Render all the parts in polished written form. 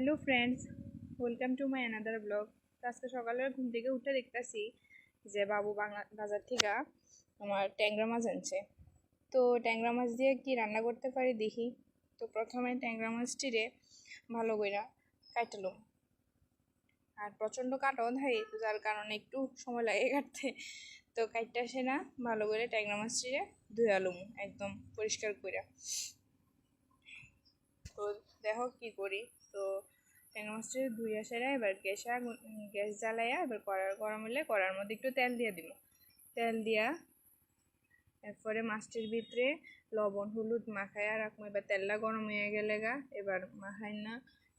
Hello friends, welcome to my another blog. আজকে সকালে ঘুম থেকে উঠে দেখতেছি যে বাবু বাজার থেকে আমার ট্যাংরা মাছ আনছে। তো ট্যাংরা মাছ দিয়ে কি রান্না করতে পারি দেখি। তো প্রথমে ট্যাংরা মাছটিরে ভালো করে কাটলাম, আর প্রচণ্ড কাটন হয় যার কারণে একটু সময় লাগে কাটতে। তো কাটতে আসে না, ভালো করে ট্যাংরা মাছটিরে ধুয়ালুম একদম পরিষ্কার করে। তো দেখো কি করি। তো ট্যাংরা মাছটা ধুয়ে সেরা এবার গ্যাস জ্বালাইয়া এবার গরম হলে কড়ার মধ্যে একটু তেল দিয়ে দিব। তেল দিয়া এরপরে মাছটির ভিতরে লবণ হলুদ মাখাইয়া রাখবো। এবার তেলটা গরম হয়ে গেলে এবার মাখাই না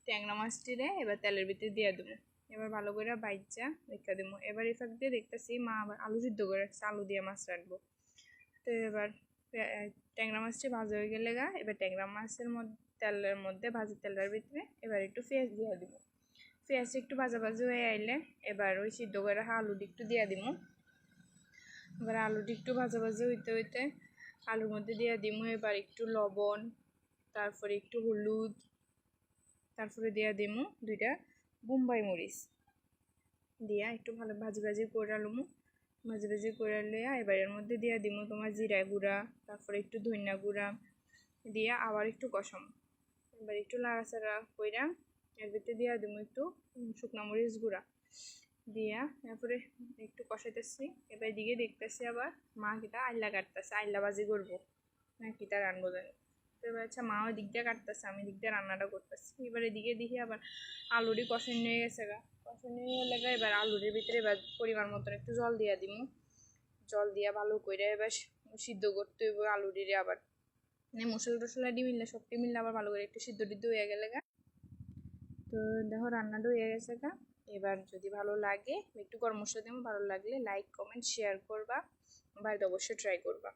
ট্যাংরা মাছটিরে এবার তেলের ভিতরে দিয়ে দেবো। এবার ভালো করে বাইচা রেখে দেবো। এবার এফাক দিয়ে দেখতেছি মা আবার আলু সিদ্ধ করে রাখছে, আলু দিয়ে মাছ রাখবো। তো এবার ট্যাংরা মাছটি ভাজা হয়ে গেলে এবার ট্যাংরা মাছের মধ্যে তেলের মধ্যে ভাজি তেলের ভিতরে এবার একটু পেঁয়াজ দিয়ে দিব। পেঁয়াজটা একটু ভাজা ভাজি হয়ে আইলে এবার ওই সিদ্ধ করে রাখা আলুটি একটু দিয়ে দিব। এবার আলুটি একটু ভাজা ভাজি হইতে হইতে আলুর মধ্যে দিয়ে দিব এবার একটু লবণ, তারপরে একটু হলুদ, তারপরে দিয়ে দিব 2টা বোম্বাই মরিচ দিয়া একটু ভালো ভাজি ভাজি করে আলুমু। ভাজি ভাজি করে লিয়া এবার এর মধ্যে দিয়ে দিব তোমার জিরা গুঁড়া, তারপরে একটু ধনিয়া গুঁড়া দিয়া আবার একটু কষাম। এবার একটু লাড়াচাড়া কইরা এর ভিতরে দিয়ে দিব একটু শুকনো মরিচ গুঁড়া দিয়া তারপরে একটু কষাইতেছি। এবার দিকে দেখতেছি আবার মা কিটা আইলা কাটতেছে, আইলা ভাজি করবো না কিটা রানবো জানি। তো এবার আচ্ছা মা ওই দিক দিয়ে কাটতেছে, আমি দিক দিয়ে রান্নাটা করতেছি। এবার এদিকে দেখি আবার আলুরই কষানি হয়ে গেছে কষানি হয়ে গেলে এবার আলুরের ভিতরে এবার পরিমাণ মতন একটু জল দিয়া দিব। জল দিয়া ভালো করে এবার সিদ্ধ করতে হইব আলুটিরে। আবার মানে মশলা টশলা দিয়ে মিললে সবটি মিললে আবার ভালো করে একটু সিদ্ধ টিদ্ধ হয়ে গেলে তো দেখো রান্নাটা হয়ে গেছে এবার যদি ভালো লাগে একটু গরম মশলা দেবো, ভালো লাগলে লাইক কমেন্ট শেয়ার করবা, বাড়িতে অবশ্যই ট্রাই করবা।